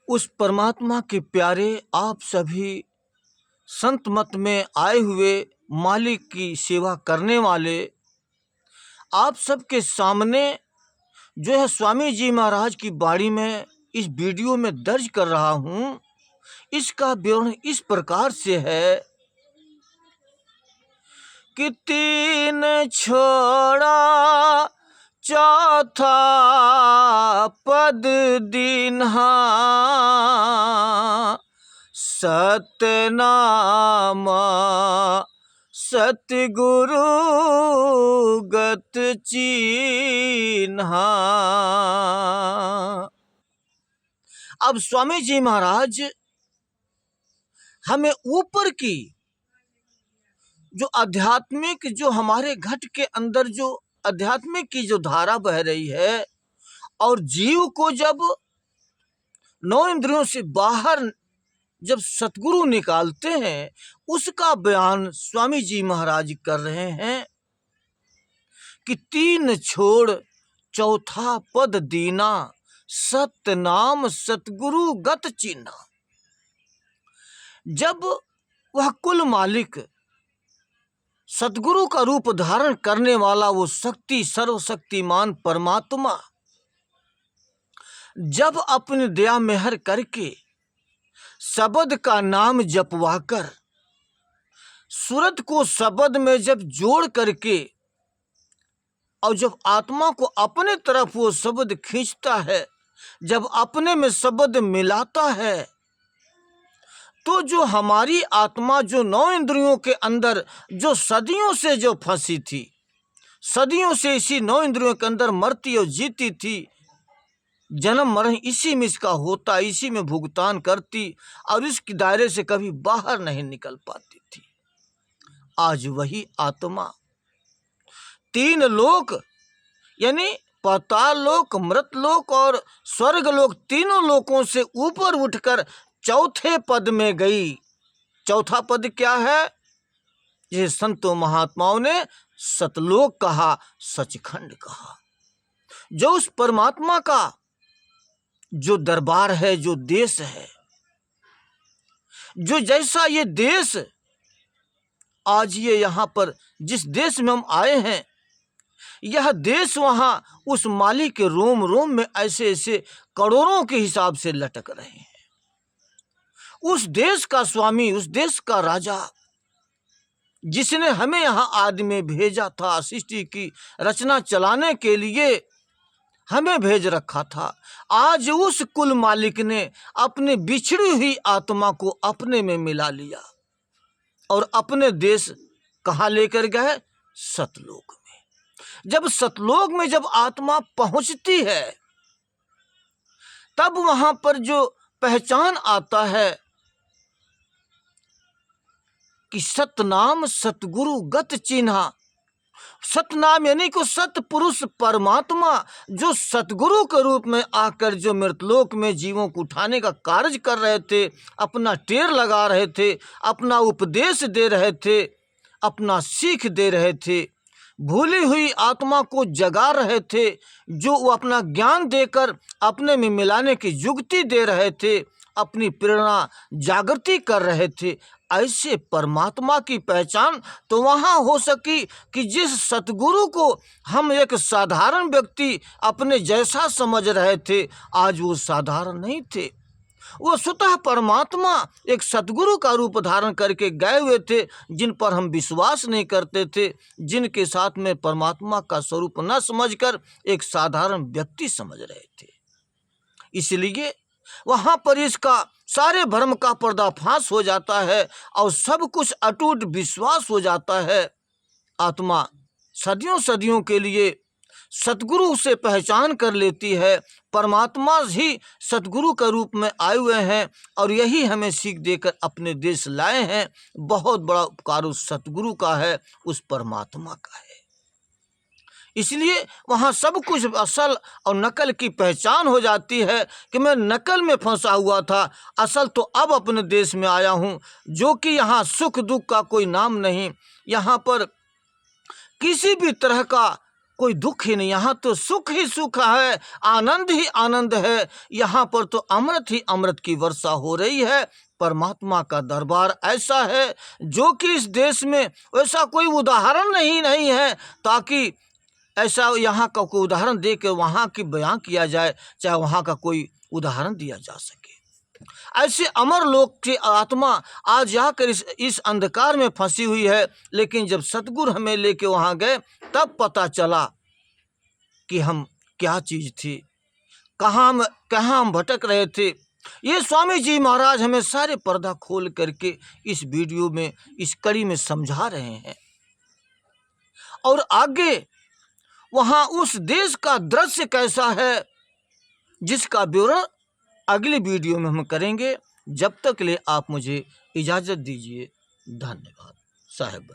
उस परमात्मा के प्यारे आप सभी संत मत में आए हुए मालिक की सेवा करने वाले, आप सबके सामने जो है स्वामी जी महाराज की बाणी में इस वीडियो में दर्ज कर रहा हूँ। इसका विवरण इस प्रकार से है कि तीन छोड़ा चौथा पद दीन्हा, सतनाम सतगुरु गत चीन्हा। अब स्वामी जी महाराज हमें ऊपर की जो आध्यात्मिक, जो हमारे घट के अंदर जो आध्यात्मिक की जो धारा बह रही है और जीव को जब 9 इंद्रियों से बाहर जब सतगुरु निकालते हैं, उसका बयान स्वामी जी महाराज कर रहे हैं कि तीन छोड़ चौथा पद दीना, सतनाम सतगुरु गत चीन्हा। जब वह कुल मालिक सतगुरु का रूप धारण करने वाला वो शक्ति सर्वशक्तिमान परमात्मा जब अपनी दया मेहर करके शब्द का नाम जपवाकर सूरत को शब्द में जब जोड़ करके और जब आत्मा को अपने तरफ वो शब्द खींचता है, जब अपने में शब्द मिलाता है, तो जो हमारी आत्मा जो 9 इंद्रियों के अंदर जो सदियों से जो फंसी थी, सदियों से इसी 9 इंद्रियों के अंदर मरती और जीती थी, जन्म मरण इसी में इसका होता, इसी में भुगतान करती और इसके दायरे से कभी बाहर नहीं निकल पाती थी। आज वही आत्मा 3 लोक यानी पाताल लोक, मृत लोक और स्वर्ग लोक, तीनों लोकों से ऊपर उठकर चौथे पद में गई। चौथा पद क्या है? ये संतों महात्माओं ने सतलोक कहा, सचखंड कहा। जो उस परमात्मा का जो दरबार है, जो देश है, जो जैसा ये देश आज ये यहाँ पर जिस देश में हम आए हैं, यह देश वहाँ उस माली के रोम रोम में ऐसे ऐसे करोड़ों के हिसाब से लटक रहे हैं। उस देश का स्वामी, उस देश का राजा, जिसने हमें यहाँ आदि में भेजा था, सृष्टि की रचना चलाने के लिए हमें भेज रखा था, आज उस कुल मालिक ने अपने बिछड़ी हुई आत्मा को अपने में मिला लिया और अपने देश कहाँ लेकर गए? सतलोक में। जब सतलोक में जब आत्मा पहुंचती है, तब वहां पर जो पहचान आता है कि सतनाम सतगुरु गत चिन्हा। सतनाम यानी को सतपुरुष परमात्मा जो सतगुरु के रूप में आकर जो मृतलोक में जीवों को उठाने का कार्य कर रहे थे, अपना टेर लगा रहे थे, अपना उपदेश दे रहे थे, अपना सीख दे रहे थे, भूली हुई आत्मा को जगा रहे थे, जो वो अपना ज्ञान देकर अपने में मिलाने की युक्ति दे रहे थे, अपनी प्रेरणा जागृति कर रहे थे। ऐसे परमात्मा की पहचान तो वहाँ हो सकी कि जिस सतगुरु को हम एक साधारण व्यक्ति अपने जैसा समझ रहे थे, आज वो साधारण नहीं थे। वो स्वतः परमात्मा एक सतगुरु का रूप धारण करके गए हुए थे, जिन पर हम विश्वास नहीं करते थे, जिनके साथ में परमात्मा का स्वरूप न समझकर एक साधारण व्यक्ति समझ रहे थे। इसलिए वहाँ पर इसका सारे भ्रम का पर्दाफाश हो जाता है और सब कुछ अटूट विश्वास हो जाता है। आत्मा सदियों सदियों के लिए सतगुरु से पहचान कर लेती है। परमात्मा ही सतगुरु के रूप में आए हुए हैं और यही हमें सीख देकर अपने देश लाए हैं। बहुत बड़ा उपकार उस सतगुरु का है, उस परमात्मा का है। इसलिए वहाँ सब कुछ असल और नकल की पहचान हो जाती है कि मैं नकल में फंसा हुआ था, असल तो अब अपने देश में आया हूँ, जो कि यहाँ सुख दुख का कोई नाम नहीं, यहाँ पर किसी भी तरह का कोई दुख ही नहीं, यहाँ तो सुख ही सुख है, आनंद ही आनंद है। यहाँ पर तो अमृत ही अमृत की वर्षा हो रही है। परमात्मा का दरबार ऐसा है जो कि इस देश में वैसा कोई उदाहरण नहीं है, ताकि ऐसा यहाँ का कोई उदाहरण दे के वहाँ की बयां किया जाए, चाहे वहाँ का कोई उदाहरण दिया जा सके। ऐसे अमर लोक की आत्मा आज जाकर इस अंधकार में फंसी हुई है। लेकिन जब सतगुरु हमें लेके वहाँ गए तब पता चला कि हम क्या चीज़ थी, कहाँ हम भटक रहे थे। ये स्वामी जी महाराज हमें सारे पर्दा खोल करके इस वीडियो में, इस कड़ी में समझा रहे हैं। और आगे वहाँ उस देश का दृश्य कैसा है, जिसका विवरण अगली वीडियो में हम करेंगे। जब तक के लिए आप मुझे इजाज़त दीजिए। धन्यवाद साहेब।